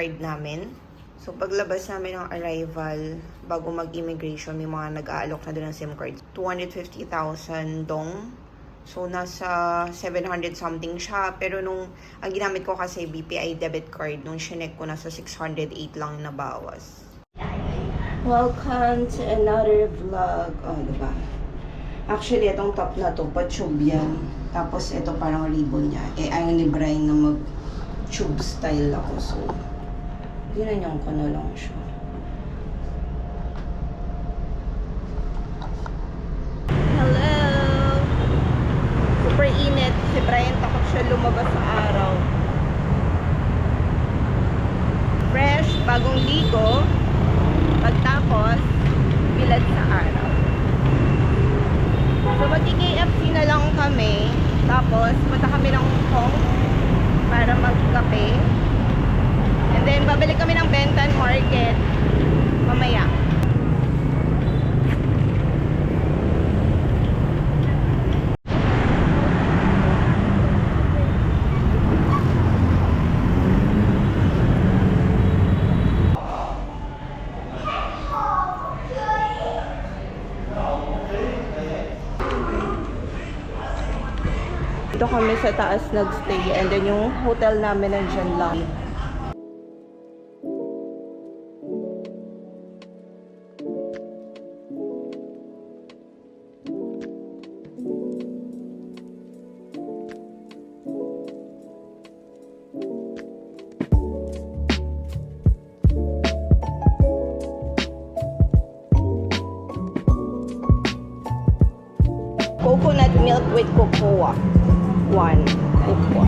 card namin. So, paglabas namin ng arrival, bago mag-immigration, may mga nag-aalok na doon ng SIM card. 250,000 dong. So, nasa 700 something siya. Pero ang ginamit ko kasi BPI debit card, nung shinek ko, nasa 608 lang nabawas. Welcome to another vlog. Oh, diba? Actually, itong top na to, pa-tube yan. Tapos, ito parang ribbon niya. Ayaw ni Brian na mag-tube style ako. So, ginanyan ko na lang siya. Hello! Super init. Si Brian takot siya lumabas sa araw. Fresh, bagong ligo. Pagtapos, bilad sa araw. So, mag-KFC na lang kami. Tapos, punta kami ng Hong para magkape. And then, babalik kami ng Bentan Market mamaya. Dito kami sa taas nagstay and then yung hotel namin nandyan lang. Coconut milk with cocoa. One. Cocoa.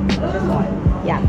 Just one. Yeah.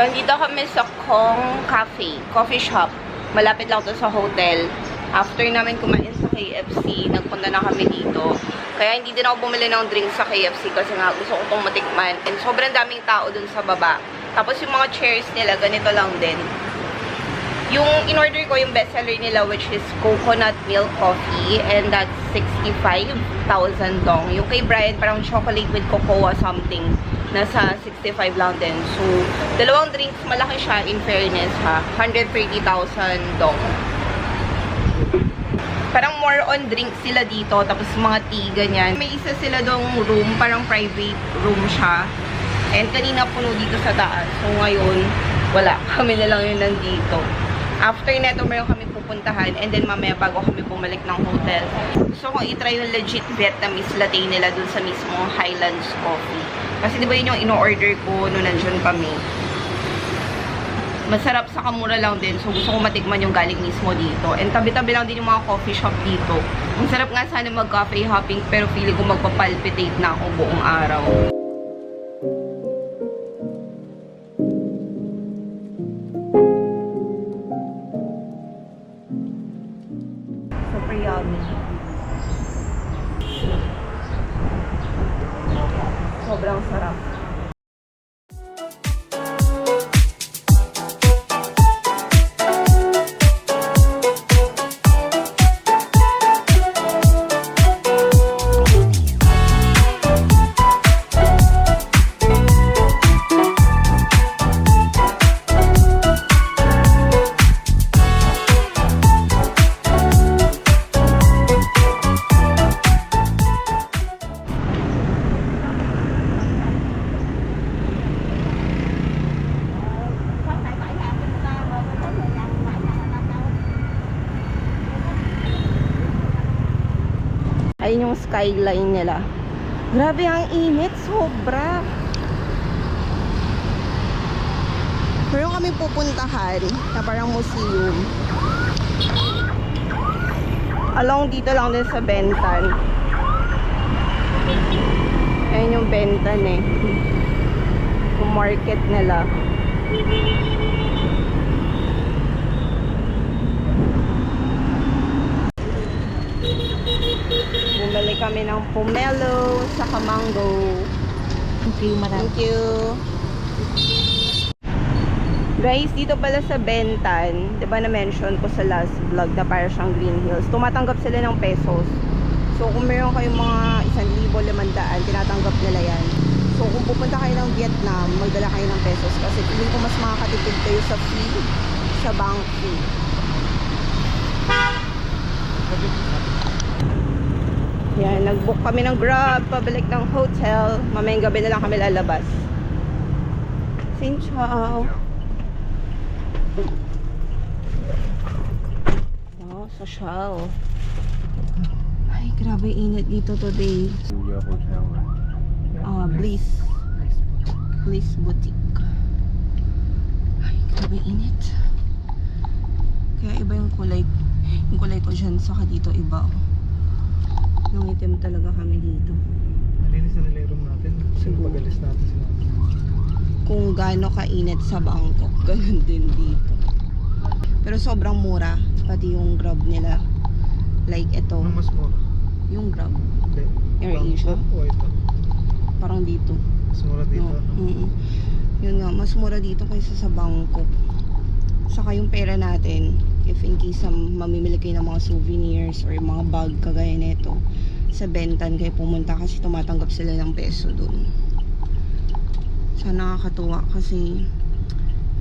So, nandito kami sa Kong Cafe, coffee shop. Malapit lang to sa hotel. After namin kumain sa KFC, nagpunta na kami dito. Kaya hindi din ako bumili ng drinks sa KFC kasi nga gusto ko itong matikman. And sobrang daming tao dun sa baba. Tapos yung mga chairs nila, ganito lang din. Yung in-order ko, yung bestseller nila, which is coconut milk coffee. And that's 65,000 dong. Yung kay Brian, parang chocolate with cocoa something. Nasa 65 lang din. So, dalawang drinks, malaki siya in fairness ha. 130,000 dong. Parang more on drinks sila dito. Tapos mga tea, ganyan. May isa sila dong room, parang private room siya. And kanina puno dito sa taas. So, ngayon, wala. Kami na lang yun nandito. After neto, meron kami pupuntahan. And then, mamaya bago kami bumalik ng hotel. So, kung itry yung legit Vietnamese latte nila dun sa mismo Highlands Coffee. Kasi diba yun yung ino-order ko nung nandyan kami. Masarap sa kamura lang din. So, gusto ko matikman yung galing mismo dito. And tabi-tabi lang din yung mga coffee shop dito. Ang sarap nga sana mag-cafe hopping, pero feeling ko magpapalpitate na ako buong araw. Super yummy. Sobrang sarap. Ayun yung skyline nila. Grabe ang init, sobra. Meron kami pupuntahan na parang museum. Along dito lang din sa Bentan. Ayun yung Bentan eh. Yung market nila. Bumili kami ng pomelo sa mango. Thank you, madam. Thank you. Guys, dito pala sa Bentan, 'di ba na-mention ko sa last vlog na para siyang Green Hills. Tumatanggap sila ng pesos. So kung meron kayong mga 1,500, tinatanggap nila 'yan. So kung pupunta kayo ng Vietnam, magdala kayo ng pesos kasi feeling ko mas makakatipid kayo sa fee, sa bank fee. Yan, nag-book kami ng Grab, pabalik ng hotel. Mamayang gabi na lang kami lalabas. Xin chào. Wow, social. Ay, grabe init dito today. Bliss. Bliss Boutique. Ay, grabe init. Kaya iba yung kulay. Yung kulay ko dyan, saka dito iba. Nangitim talaga kami dito. Malinis na nila yung room natin. Siguro. Pag-alis natin sila. Kung gaano kainit sa Bangkok, ganun din dito. Pero sobrang mura. Pati yung Grab nila. Like ito. Ano mas mura? Yung Grab. Hindi. AirAsia. Bangkok o ito? Parang dito. Mas mura dito. No. No? Yun nga, mas mura dito kaysa sa Bangkok. Saka yung pera natin, if in case mamimili kayo ng mga souvenirs or mga bag kagaya nito, sa Bentan kayo pumunta kasi tumatanggap sila ng peso dun. So nakakatuwa kasi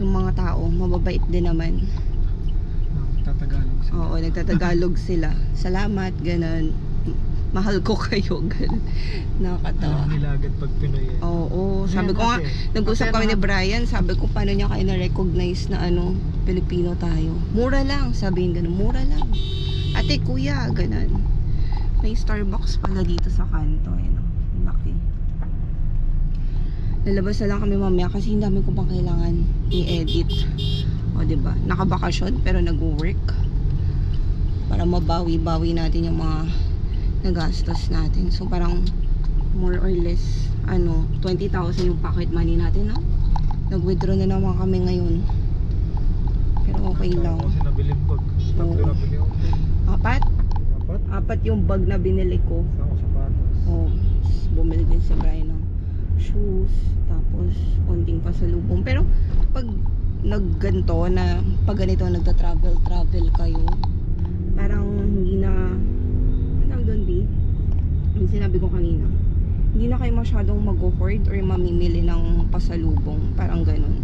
yung mga tao mababait din naman. Tatagalog sila. Oo, nagtatagalog sila. Salamat, ganun. Mahal ko kayo, ganun. Nakakatawa. Nilagad pag Pinoy eh. Oo, sabi ko nga, nag-usap kami ni Brian, sabi ko paano niya kayo na-recognize na Pilipino tayo. Mura lang, sabihin ganun, mura lang. Ate, kuya, ganun. May Starbucks pala dito sa kanto, laki. Lalabas na lang kami mamaya kasi hindi namin ko pang kailangan i-edit. O, diba? Nakabakasyon pero nag-work. Para mabawi-bawi natin yung mga nagastos natin. So, parang more or less 20,000 yung pocket money natin, no? Nag-withdraw na naman kami ngayon. Pero okay lang. Kasi nabiling bag. Tatlo Oo. nabili ako. Apat? Apat? Apat yung bag na binili ko. Ako sapatos. Oh, bumili din si Brian ng shoes, tapos konting pasalubong. Pero pag nagganto na, pag ganito nagta-travel kayo, parang hindi na, ano doon di? Yung sinabi ko kanina, hindi na kayo masyadong mag-hoard or mamimili ng pasalubong, parang ganun.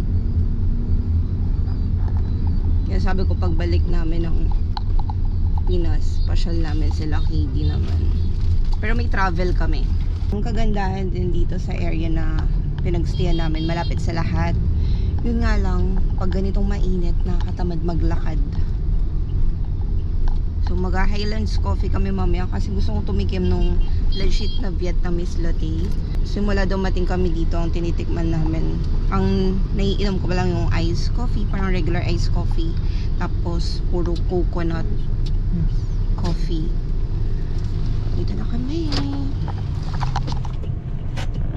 Kaya sabi ko pagbalik namin ng Pinas, pasyal namin sila KD naman. Pero may travel kami. Ang kagandahan din dito sa area na pinagstayan namin, malapit sa lahat. Yun nga lang, pag ganitong mainit, nakakatamad maglakad. So mag-Highlands Coffee kami mamaya kasi gusto kong tumikim nung legit na Vietnamese latte. Simula dumating kami dito, ang tinitikman namin, ang naiinom ko pa lang yung iced coffee, parang regular iced coffee. Tapos puro coconut coffee. Dito na kami.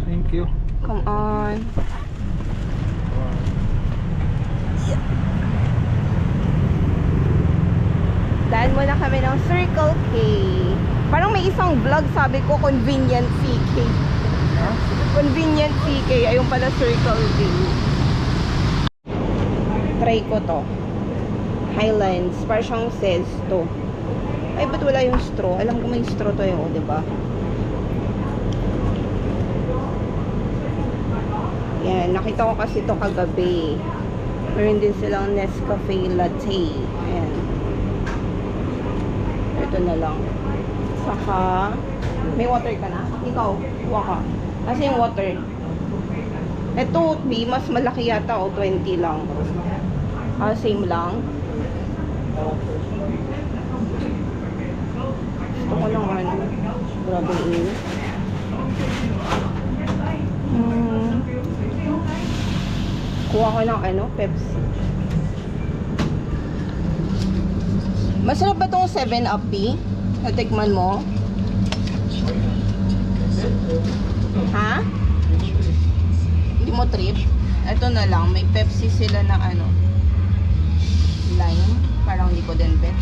Thank you. Come on. Daan muna kami ng Circle K. Parang may isang vlog, sabi ko, Convenient CK. Ha? Convenient CK. Ayun pala, Circle K. Try ko to. Highlands. Parang siyang Zesto. Ay, ba't wala yung straw? Alam ko may straw to yun, diba? Yan. Nakita ko kasi to kagabi. Meron din silang Nescafe Latte. Ayan. Ito na lang. Saka, may water ka na? Ikaw, kuha ka. Kasi yung water. Ito, mas malaki yata o 20 lang. Same lang. Gusto ko lang ako ng Pepsi. Masarap ba tong 7-Up, B? Natikman mo? Ha? Hindi mo trip? Ito na lang, may Pepsi sila na lime. Parang hindi ko din bet.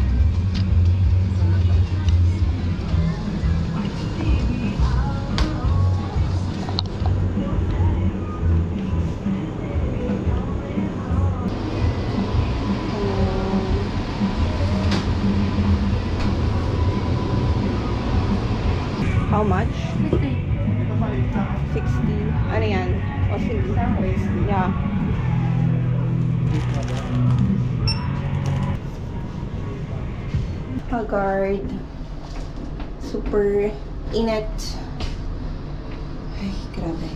How much? 60. Ano yan? O sige. Yeah. Haggard. Super init. Ay, grabe.